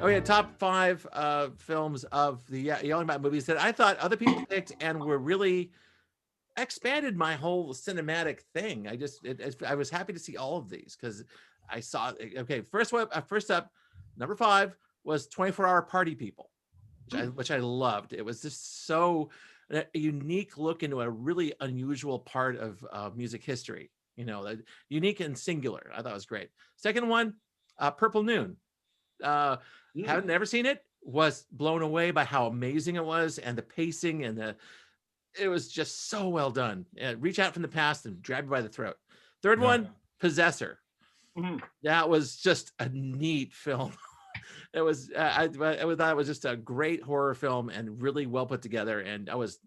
Oh yeah, top 5 films of the Yelling About movies that I thought other people picked and were really expanded my whole cinematic thing. I was happy to see all of these because I saw. Okay, first up, number 5 was 24-Hour Party People, which I loved. It was just so a unique look into a really unusual part of music history. You know, unique and singular. I thought it was great. Second one, Purple Noon. Haven't never seen it. Was blown away by how amazing it was and the pacing and it was just so well done. Reach out from the past and grab you by the throat. Third one, Possessor. That was just a neat film. It was I thought it was just a great horror film and really well put together. And I was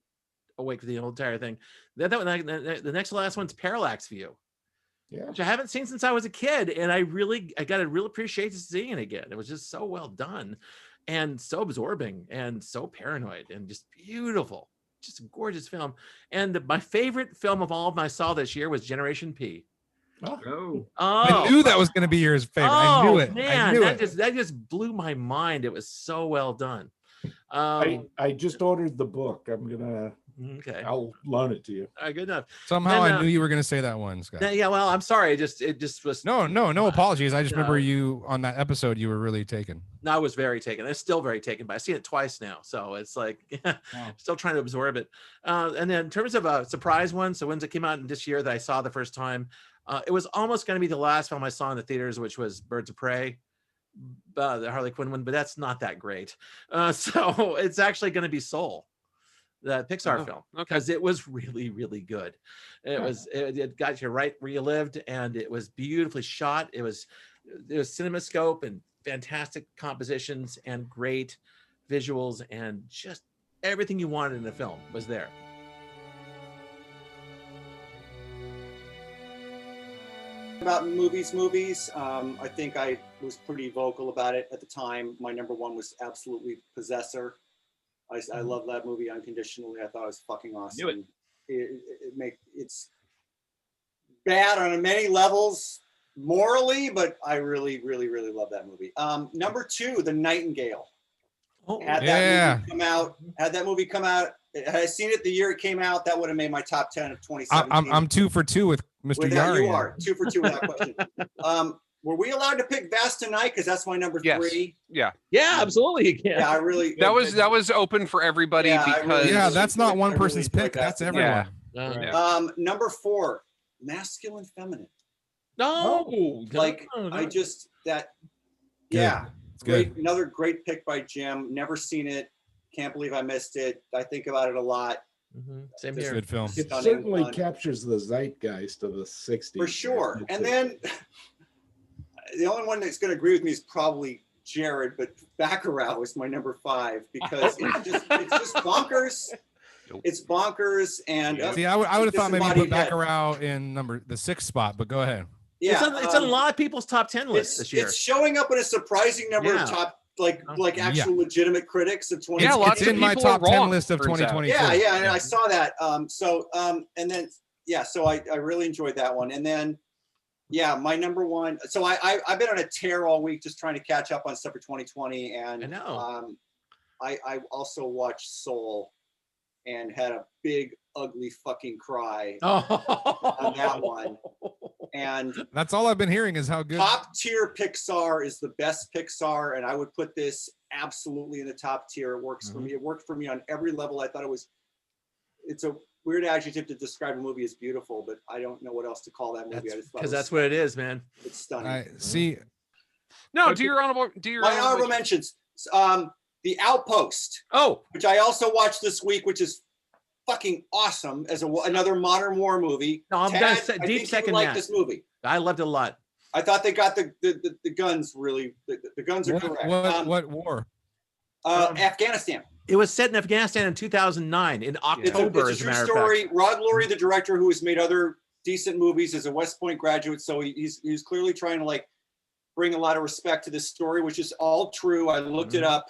awake for the whole entire thing. The next to last one's Parallax View. Yeah. Which I haven't seen since I was a kid, and I got a real appreciation seeing it again. It was just so well done, and so absorbing, and so paranoid, and just beautiful. Just a gorgeous film. And my favorite film of all of them I saw this year was Generation P. Oh. I knew that was going to be your favorite. I knew it. Man, I knew that just blew my mind. It was so well done. I just ordered the book. I'm gonna. Okay. I'll loan it to you. All right, good enough. Somehow I knew you were going to say that one, Scott. Yeah, well, I'm sorry. It just was. No apologies. I just remember you on that episode. You were really taken. No, I was very taken. I'm still very taken, but I've seen it twice now, so it's like still trying to absorb it. And then in terms of a surprise one, so when's it came out in this year that I saw the first time, it was almost going to be the last film I saw in the theaters, which was Birds of Prey, the Harley Quinn one, but that's not that great. So it's actually going to be Soul, the Pixar film, because it was really, really good. It got you right where you lived, and it was beautifully shot. It was CinemaScope and fantastic compositions and great visuals, and just everything you wanted in the film was there. About movies. I think I was pretty vocal about it at the time. My number one was absolutely Possessor. I love that movie unconditionally. I thought it was fucking awesome. It's bad on many levels morally, but I really, really, really love that movie. Number 2, The Nightingale. Had that movie come out. Had I seen it the year it came out, that would have made my top 10 of 2017. I'm 2 for 2 with Mr. Yari. You are 2 for 2 without question. Were we allowed to pick Vast tonight? Because that's my number 3. Yeah, absolutely. You can. Yeah, I really. That was open for everybody because that's not one person's pick. That's everyone. Number 4, Masculine Feminine. I just that. Yeah, it's good. Another great pick by Jim. Never seen it. Can't believe I missed it. I think about it a lot. Same here. Good film. It certainly captures the zeitgeist of the 60s. For sure. And then the only one that's going to agree with me is probably Jared, but Baccarat was my number 5 because it's just bonkers. It's bonkers. And see, I would have thought maybe put Baccarat in the 6th spot, but go ahead. Yeah, it's on a lot of people's top 10 lists this year. It's showing up in a surprising number of top actual legitimate critics of 2020. Yeah, lots of my top 10 list of 2022. Yeah, and I saw that. So I really enjoyed that one. And then my number 1. So I've been on a tear all week just trying to catch up on stuff for 2020, and I know. I also watched Soul and had a big ugly fucking cry on that one. And that's all I've been hearing is how good. Top tier Pixar is the best Pixar, and I would put this absolutely in the top tier. It works for me. It worked for me on every level. I thought it's a weird adjective to describe a movie as beautiful, but I don't know what else to call that movie. Because that's what it is, man. It's stunning. See. No, do your honorable mentions. The Outpost. Which I also watched this week, which is fucking awesome as another modern war movie. No, I'm gonna say deep second like this movie. I loved it a lot. I thought they got the guns really. The guns are correct. What war? Afghanistan. It was set in Afghanistan in 2009 in October. It's a true story. Rod Lurie, the director, who has made other decent movies, is a West Point graduate, so he's clearly trying to bring a lot of respect to this story, which is all true. I looked it up,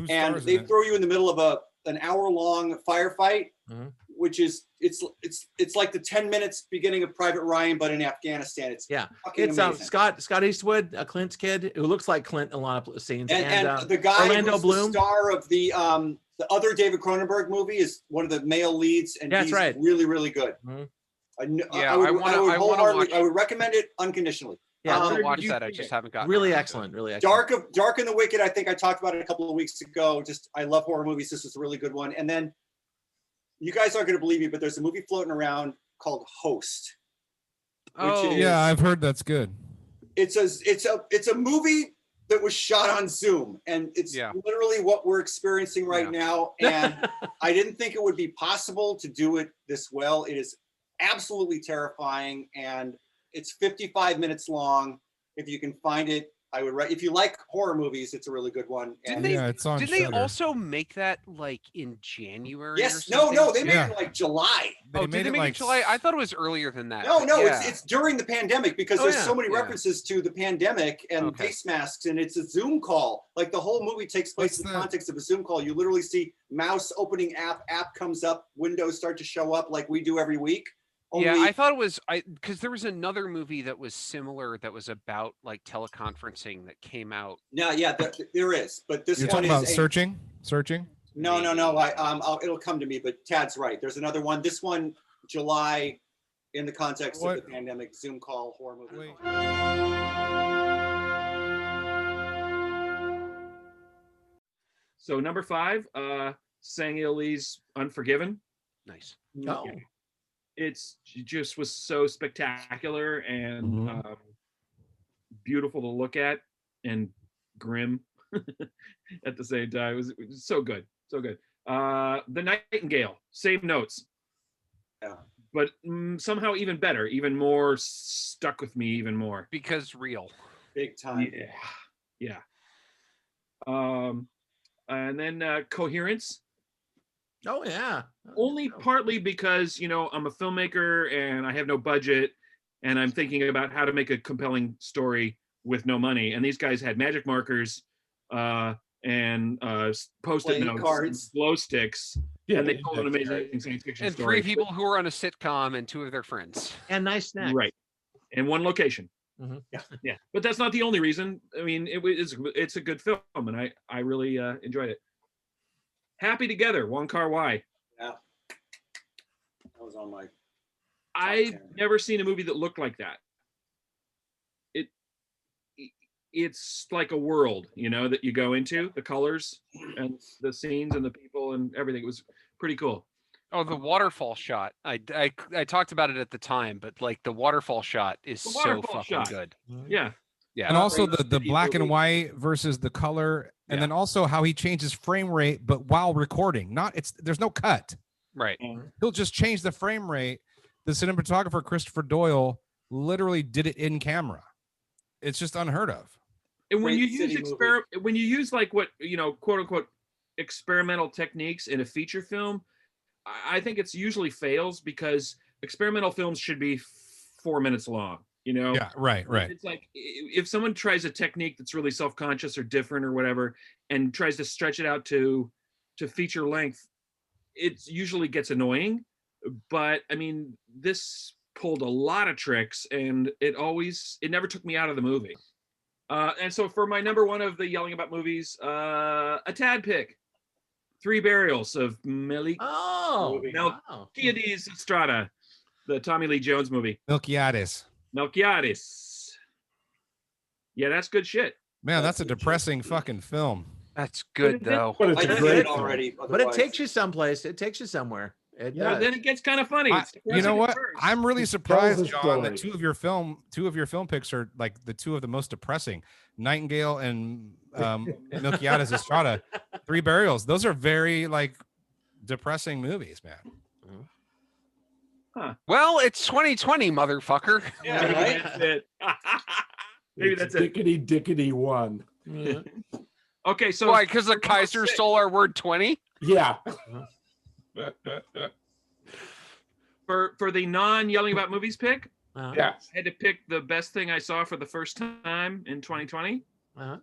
and they throw you in the middle of an hour-long firefight which is it's like the 10 minutes beginning of Private Ryan, but in Afghanistan. It's Yeah, fucking it's amazing. Scott Eastwood, Clint's kid, who looks like Clint in a lot of scenes, And the guy Orlando who's Bloom, the star of the other David Cronenberg movie, is one of the male leads, and That's he's right. really, really good. Mhm. Yeah, I would recommend it unconditionally. Yeah, I want to where watch did you that. I think just it? haven't gotten really around to it. excellent, really excellent. Dark and the Wicked, I think I talked about it a couple of weeks ago. I love horror movies. This is a really good one. And then you guys aren't going to believe me, but there's a movie floating around called Host. Oh, Yeah, I've heard that's good. It's a movie that was shot on Zoom, and it's Yeah. literally what we're experiencing right now. And I didn't think it would be possible to do it this well. It is absolutely terrifying, and it's 55 minutes long. If you can find it, I would. If you like horror movies, it's a really good one. And Yeah, it's on Did they Shudder. also make that like in January? yes, or no, something? they made Yeah. it in like July. Oh, did they make it July? I thought it was earlier than that. No, but no, yeah. it's during the pandemic because Oh, there's yeah, so many yeah. references to the pandemic and Okay. face masks, and it's a Zoom call. Like the whole movie takes place What's in the the- context of a Zoom call. You literally see mouse opening app comes up, windows start to show up like we do every week. Yeah, Only- I thought it was because there was another movie that was similar that was about like teleconferencing that came out. yeah, there is, but this You're one talking is about searching? No. It'll come to me, but Tad's right. There's another one. This one, July, in the context of What? the pandemic, Zoom call horror movie. Wait. So number 5, Sang Lee's Unforgiven. Nice. Oh, It just was so spectacular and beautiful to look at and grim at the same time. It was so good, so good. The Nightingale, same notes. Yeah. But somehow even better, even more stuck with me even more. Because real. Big time. Yeah. And then Coherence. oh yeah. Only partly because I'm a filmmaker and I have no budget and I'm thinking about how to make a compelling story with no money, and these guys had magic markers and post-it Playing notes, cards. glow sticks, and they told an that's amazing right. science fiction And story. 3 people who were on a sitcom and 2 of their friends. And nice snack. Right, in one location. Mhm. Yeah, but that's not the only reason. I mean, it's a good film, and I really enjoyed it. Happy Together, Wong Kar-wai. Yeah. That was on my. I've 10. never seen a movie that looked like that. It's like a world, that you go into, the colors and the scenes and the people and everything. It was pretty cool. Oh, the waterfall shot. I talked about it at the time, but like the waterfall shot is The so waterfall fucking shot. good. Yeah. Yeah. And also Great the city black and movie. white versus the color, and Yeah. then also how he changes frame rate, but while recording. There's no cut. Right. He'll just change the frame rate. The cinematographer Christopher Doyle literally did it in camera. It's just unheard of. And when Great you city use movie. when you use like what, quote unquote experimental techniques in a feature film, I think it's usually fails because experimental films should be 4 minutes long, Yeah, right. It's like if someone tries a technique that's really self-conscious or different or whatever and tries to stretch it out to feature length, it usually gets annoying. But I mean, this pulled a lot of tricks and it never took me out of the movie. And so for my number 1 of the yelling about movies, a Tad pick, 3 Burials of Melquiades Oh, wow. Estrada, the Tommy Lee Jones movie. Melquiades. Melquiades. Yeah, that's good shit. Man, that's a That's depressing fucking film. That's good though. But it's I a did great it film. already. But it otherwise. takes you someplace. It takes you somewhere. It Yeah, does. Then it gets kind of funny. It's You depressing know at what? first. I'm really It tells surprised, a John, that story. two of your film picks are like the 2 of the most depressing. Nightingale and Melquiades Estrada. 3 Burials. Those are very like depressing movies, man. Well, it's 2020, motherfucker. Yeah, Yeah, maybe right? that's it. Maybe It's that's it. Dickety one. Yeah. Okay, so Why? Because the Kaiser stole our word 20? Yeah. for the non-yelling about movies pick, Uh-huh. Yeah. I had to pick the best thing I saw for the first time in 2020. Uh-huh.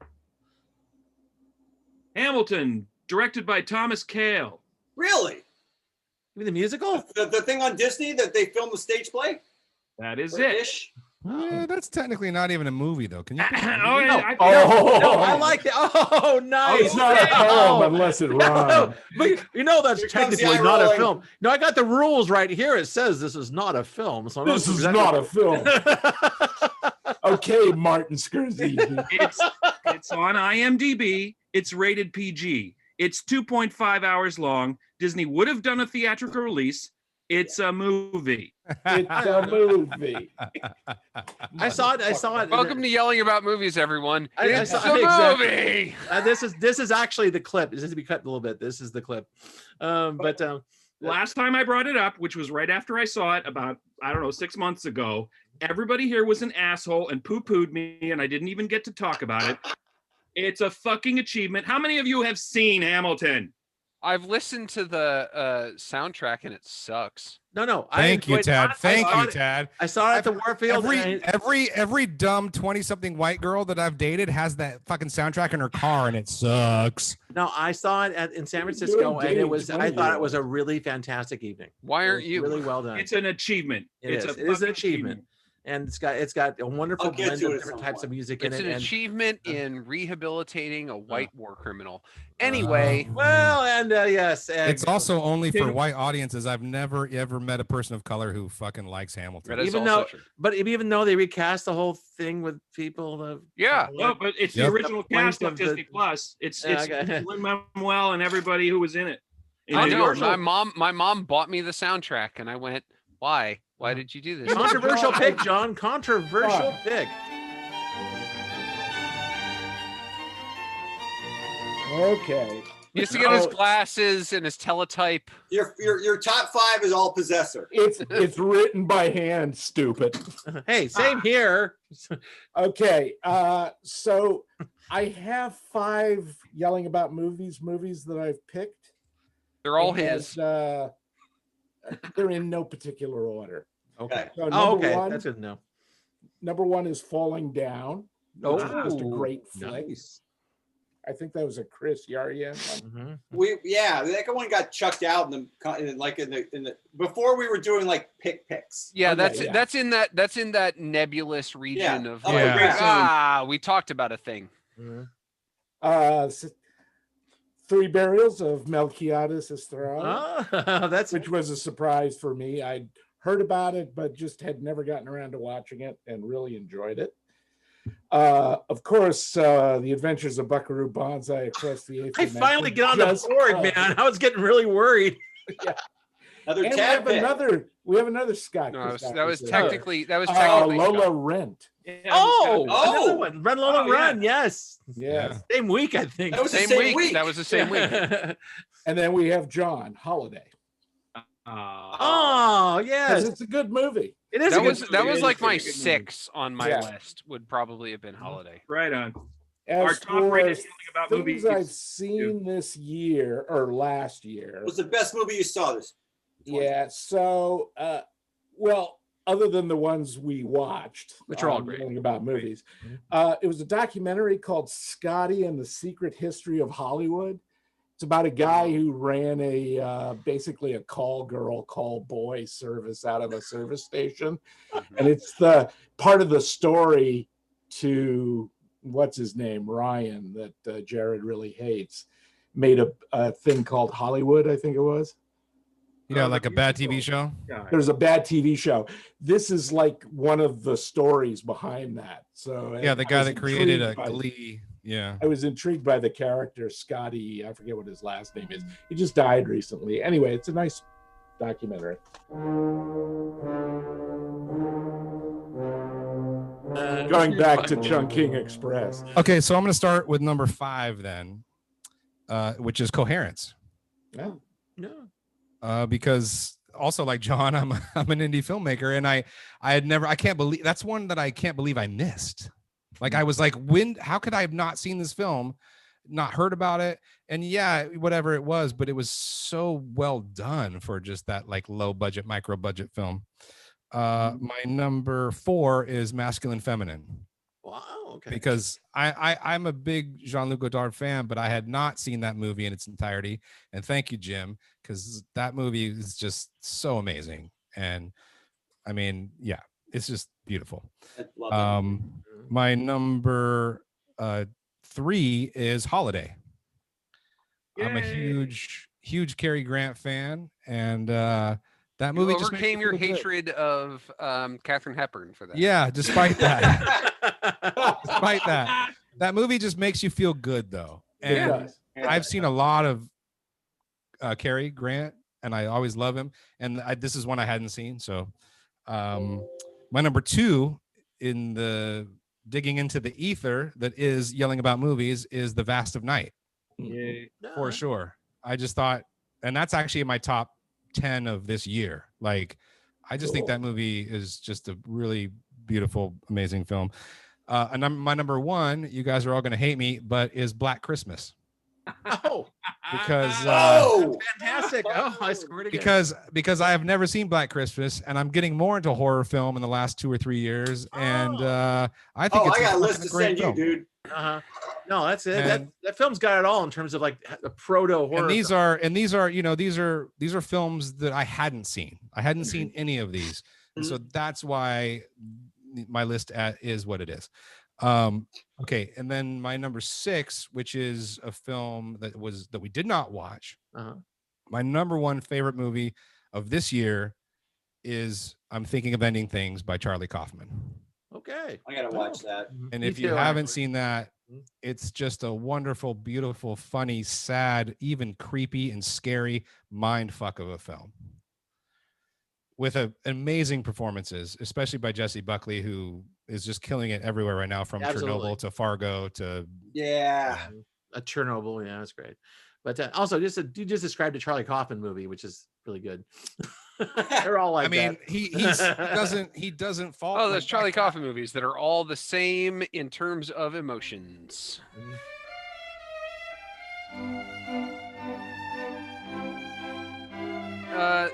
Hamilton, directed by Thomas Kail. Really? You mean the musical? The thing on Disney that they filmed the stage play? That is it. British? Yeah, that's technically not even a movie though. Can you? Oh, No. yeah, Oh, No, I like that. Oh, nice. It's not a Oh, poem unless it no, rhymes. but that's Here comes the technically eye not a rolling. film. No, I got the rules right here. It says this is not a film. So I'm This is not a film. Okay, Martin Scorsese. it's on IMDb. It's rated PG. It's 2.5 hours long. Disney would have done a theatrical release. It's a movie. It's a movie. I saw it. Welcome to Yelling About Movies, everyone. I It's saw- a exactly. movie. This is actually the clip. This is to be cut a little bit. This is the clip. Last time I brought it up, which was right after I saw it about, I don't know, 6 months ago, everybody here was an asshole and poo-pooed me, and I didn't even get to talk about it. It's a fucking achievement. How many of you have seen Hamilton? I've listened to the soundtrack and it sucks. No. Thank you, Tad. Thank you, Tad. Tad. I saw it at the Warfield. Every dumb 20-something white girl that I've dated has that fucking soundtrack in her car, and it sucks. No, I saw it in San You're Francisco, and dating I thought it 20-year-olds. was a really fantastic evening. Why It aren't was you? really well done? It's an achievement. It It's is. a It is an fucking achievement. And it's got a wonderful I'll get blend to of it at different some types of point. music in It's it. an And achievement in rehabilitating a white war criminal. Anyway, well, and yes, and It's also only for Tim- white audiences. I've never ever met a person of color who fucking likes Hamilton. that is even also though- true. but even though they recast the whole thing with people, Yeah. No, but it's Yep. the original The point cast of of the- Disney Plus. It's Yeah, okay. Lin-Manuel and everybody who was in it. In I New know. York. My mom bought me the soundtrack, and I went, "Why? Why did you do this?" controversial pick, John. Controversial pick. Okay. He used to get his Oh. glasses and his teletype. Your top 5 is all Possessor. It's written by hand, stupid. Hey, same here. Okay, so I have 5 yelling about movies that I've picked. They're all And, his. they're in no particular order. Okay. So Oh, okay. That's good to know. number one is Falling Down. Which is just a Oh, great flick. Nice. I think that was a Chris Yarian one. Mhm. That one got chucked out in the before we were doing like picks. Yeah, Okay, that's yeah. that's in that nebulous region of Oh, like, yeah. we talked about a thing. Mhm. Three Burials of Melquiades Estrada, Ah, that's which was a surprise for me. I'd heard about it, but just had never gotten around to watching it and really enjoyed it. Of course, The Adventures of Buckaroo Banzai across the Eighth I Dimension. finally get on the Just board, cause. man. I was getting really worried. Another And Tad pick. we have another Scott. No, that was Christopherson. technically that was technically Lola Rent. Oh, Oh! another one. Run Lola Oh, yeah. Run. Yes. Yes. Same week, I think. That was the same same week. week. That was the same week. And then we have John Holiday. Oh, Because yes. it's a good movie. It is. That a good was movie. that It was is like a my good movie. 6 on my Yeah. list. Would probably have been Holiday. Right on. Our As top for rated Yelling about things movies. I've seen this year or last year, What's the best movie you saw this? yeah. So, well, other than the ones we watched, Which are all on great. Yelling about movies, Mhm. it was a documentary called Scotty and the Secret History of Hollywood. It's about a guy who ran basically a call girl, call boy service out of a service station. And it's the part of the story to what's his name, Ryan, that Jared really hates, made a thing called Hollywood, I think it was. Yeah, Oh, like a the bad musical. TV show. Yeah. There's a bad TV show. This is like one of the stories behind that. So Yeah, the I guy was that created a intrigued by- Glee. Yeah. I was intrigued by the character Scotty. I forget what his last name is. He just died recently. Anyway, it's a nice documentary. Going back to Chungking Express. Okay, so I'm going to start with number 5 then, which is Coherence. Yeah. No. Because also like John, I'm an indie filmmaker, and I can't believe that's one that I can't believe I missed. Like I was like, how could I have not seen this film, not heard about it? And yeah, whatever it was, but it was so well done for just that like low budget, micro budget film. My number 4 is Masculine Feminine. Wow. okay. because I'm a big Jean-Luc Godard fan, but I had not seen that movie in its entirety. And thank you, Jim, because that movie is just so amazing. And I mean, yeah, it's just beautiful. I love that. movie. Mhm. My number 3 is Holiday. I'm a Yay. huge Cary Grant fan, and that You movie just makes overcame me your feel good. hatred of Katharine Hepburn for that. Yeah, despite that, despite that, that movie just makes you feel good though. It And does. Yeah. I've seen a lot of Cary Grant, and I always love him. And this is one I hadn't seen. So, my number 2 in the digging into the ether that is yelling about movies is The Vast of Night, Yay. for sure. I just thought, and that's actually in my top 10 of this year. Like, I just think Cool. that movie is just a really beautiful, amazing film. And my number 1, you guys are all going to hate me, but is Black Christmas. Oh, Because Oh, fantastic! Oh, I scored again. because I have never seen Black Christmas, and I'm getting more into horror film in the last 2 or 3 years, and I think oh, it's I got a fucking list to great send you, film. dude. Uh-huh. No, that's it. That, And- that film's got it all in terms of like a proto horror. And these film. are you know these are films that I hadn't seen. I hadn't seen any of these, and so that's why my list is what it is. Okay, and then my number 6, which is a film that we did not watch. Uh-huh. My number 1 favorite movie of this year is I'm Thinking of Ending Things by Charlie Kaufman. Okay. I gotta watch that. And Me if you too, haven't actually. seen that, Mhm. it's just a wonderful, beautiful, funny, sad, even creepy and scary mind fuck of a film. With amazing performances, especially by Jesse Buckley, who is just killing it everywhere right now, from Absolutely. Chernobyl to Fargo to Yeah. A Chernobyl, yeah, that's great. But also, you just described a Charlie Kaufman movie, which is really good. They're all like I mean, that. he doesn't fall. Oh, there's like, Charlie Kaufman movies that are all the same in terms of emotions.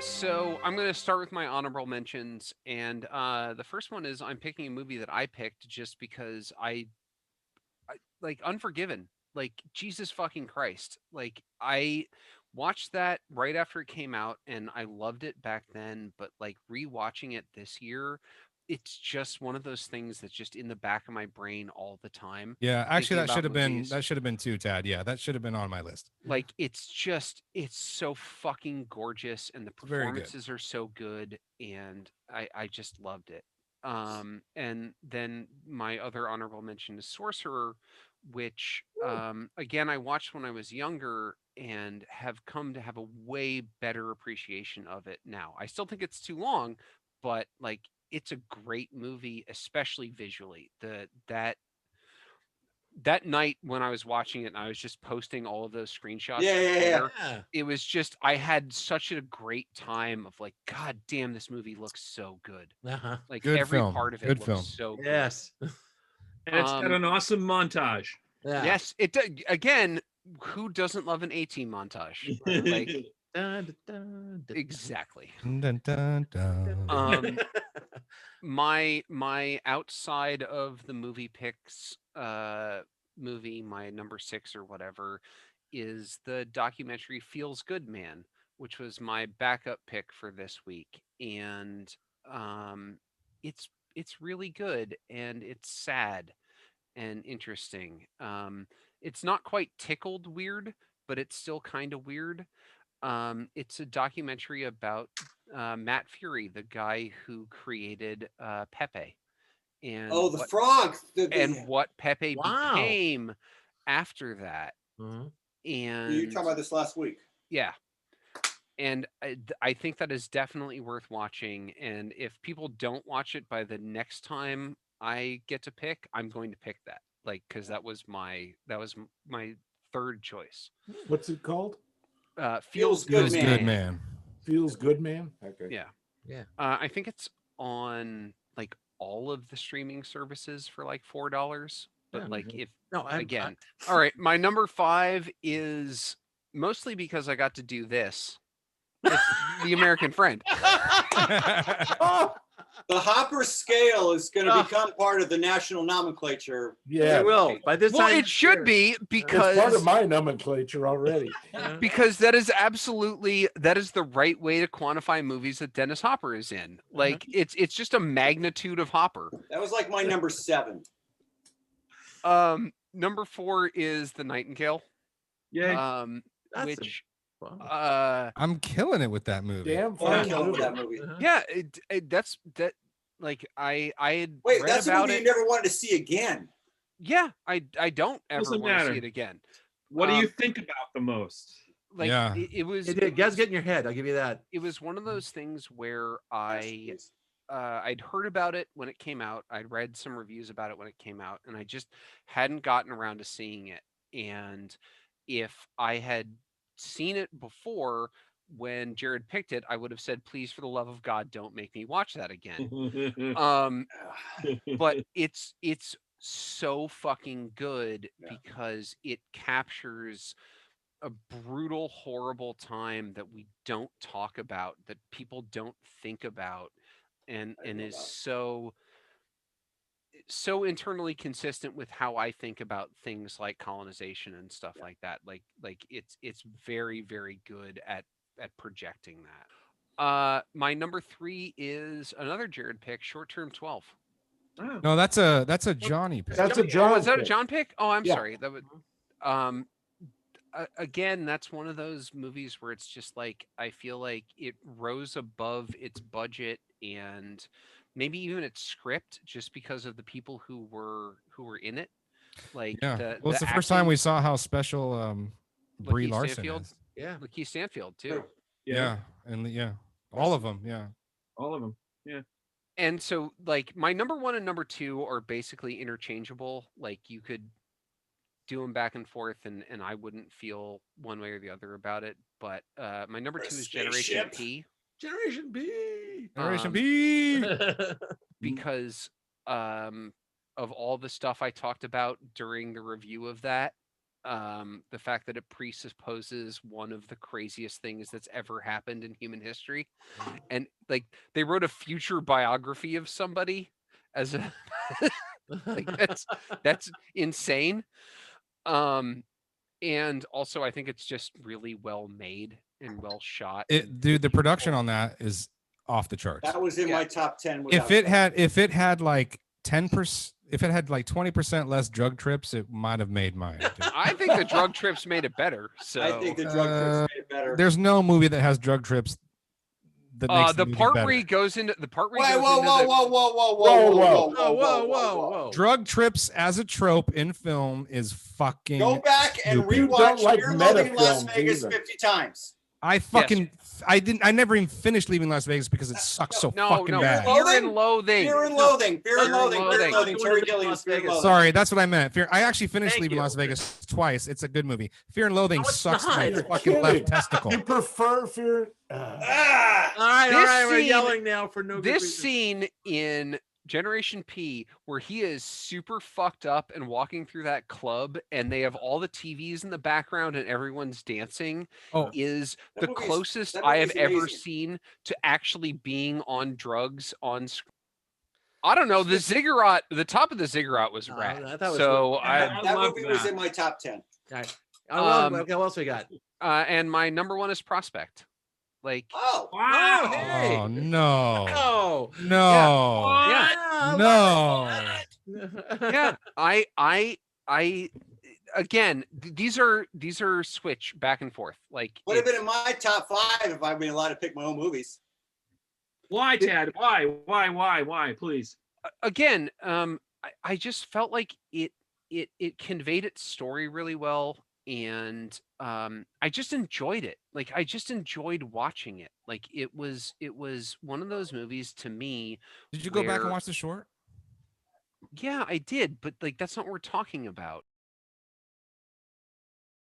So I'm going to start with my honorable mentions, and the first one is I'm picking a movie that I picked just because I like Unforgiven. Like, Jesus fucking Christ. Like, I watched that right after it came out, and I loved it back then, but like rewatching it this year, it's just one of those things that's just in the back of my brain all the time. Yeah, actually, thinking that should have about been movies. too, Tad. Yeah, that should have been on my list. Like, it's so fucking gorgeous, and the Very good. performances are so good, and I just loved it. And then my other honorable mention is Sorcerer, which again I watched when I was younger and have come to have a way better appreciation of it now. I still think it's too long, but like, it's a great movie, especially visually. That night when I was watching it and I was just posting all of those screenshots Yeah, on yeah, yeah. Twitter, Yeah. it was just, I had such a great time of like, God damn, this movie looks so good. Uh-huh. Like, Good every film. part of it Good looks film. so good. Yes. And it's got an awesome montage. Yeah. Yes, it again, who doesn't love an 18 montage? Like, Dun, dun, dun, dun. exactly. Dun, dun, dun. My outside of the movie picks movie, my number 6 or whatever, is the documentary Feels Good Man, which was my backup pick for this week. And it's really good, and it's sad and interesting. It's not quite tickled weird, but it's still kind of weird. It's a documentary about Matt Fury, the guy who created Pepe, and Oh, the what, frog. and what Pepe Wow. became after that. Mhm. And You talked about this last week. yeah, and I think that is definitely worth watching. And if people don't watch it by the next time I get to pick, I'm going to pick that. Like, because that was my third choice. What's it called? Feels Good Feels Man. good, man. Feels Good Man. Okay. Yeah. Yeah. I think it's on like all of the streaming services for like $4. But Yeah. like, if No, again, all right, my number 5 is mostly because I got to do this. It's The American Friend. Oh, The Hopper scale is going to Ah. become part of the national nomenclature. Yeah, It will. By this Well, time it next should year. be it's part because of my nomenclature already. Yeah. because that is the right way to quantify movies that Dennis Hopper is in. Like it's just a magnitude of Hopper. That was like my number 7. Number 4 is The Nightingale. Yay. That's Which Wow. I'm killing it with that movie. Damn Oh, I'm fine killing movie. that movie. Uh-huh. yeah, that's like I had Wait, read that's a about movie it. you never wanted to see again. Yeah, I don't ever Doesn't want to see matter. it again. What do you um, think about the most? Like Yeah. it was It does get in your head. I'll give you that. it was one of those things where Masterpiece. I'd heard about it when it came out. I'd read some reviews about it when it came out, and I just hadn't gotten around to seeing it. And if I had seen it before when Jared picked it, I would have said, please, for the love of God, don't make me watch that again. But it's so fucking good Yeah. because it captures a brutal, horrible time that we don't talk about, that people don't think about, and know is about. so internally consistent with how I think about things like colonization and stuff like that. Like it's very, very good at projecting that. My number 3 is another Jared pick, Short Term 12. Oh. No, that's a Johnny pick. That's a Oh, John. is that a pick. John pick? Oh, I'm Yeah. sorry. That would again, that's one of those movies where it's just like I feel like it rose above its budget and maybe even its script just because of the people who were in it. Like Yeah. Well, it's the first time acting- we saw how special Brie Lakeith Larson Stanfield. is. Yeah. Lakeith Stanfield too. True. Yeah. And yeah, all of them. Yeah. All of them. And so like my number 1 and number 2 are basically interchangeable. Like you could do them back and forth and I wouldn't feel one way or the other about it. But my number Or a 2 is Generation spaceship. P Generation B. Generation Um, B. because of all the stuff I talked about during the review of that. The fact that it presupposes one of the craziest things that's ever happened in human history. And like they wrote a future biography of somebody as a like that's insane. And also I think it's just really well made and well shot. and Dude, the production beautiful. on that is off the charts. That was in Yeah. my top 10. If without it question. had like 10%, if it had like 20% less drug trips, it might have made mine. dude. I think the drug trips made it better. So I think the drug trips made it better. There's no movie that has drug trips that makes the movie part better. where he goes into the part where he Wait, goes whoa, into whoa, the, whoa, whoa, whoa, Whoa, whoa, whoa. Whoa, whoa, whoa, whoa. Drug trips as a trope in film is fucking. Go back and stupid. You don't rewatch like Fear and meta Loathing in Las films Vegas either. 50 times. I never even finished Leaving Las Vegas because it sucks so no, fucking no, bad. Loathing? Fear and Loathing. Fear and Loathing. Fear and Fear and Loathing. Fear and Loathing. Loathing. Terry Las Gilliam's Fear and Vegas. Loathing. Sorry, that's what I meant. I actually finished Thank Leaving you. Las Vegas twice. It's a good movie. Fear and Loathing No, it's sucks not. my You're fucking kidding. left testicle. You prefer Fear? Ah! All right, This we're scene- yelling now for no good This reason. scene in Generation P where he is super fucked up and walking through that club and they have all the TVs in the background and everyone's dancing Oh. is That the movie's- closest that I have movie's ever amazing. seen to actually being on drugs on screen. I don't know. The ziggurat, the top of the ziggurat was Oh, rad. I thought it was So good. I, I That love movie was that. in my top 10. All right. Oh, Um, okay, what else we got? and my number 1 is Prospect. Like, Oh, Wow. hey. Oh no. Oh. No. yeah, No. yeah. I again, these are switch back and forth. Like would have been it's- in my top 5 if I'd been allowed to pick my own movies. Why, Tad? Why? Please. again, I just felt like it conveyed its story really well, and I just enjoyed it. Like I just enjoyed watching it. Like it was one of those movies to me. Did you go back and where- watch the short? Yeah, I did, but like that's not what we're talking about.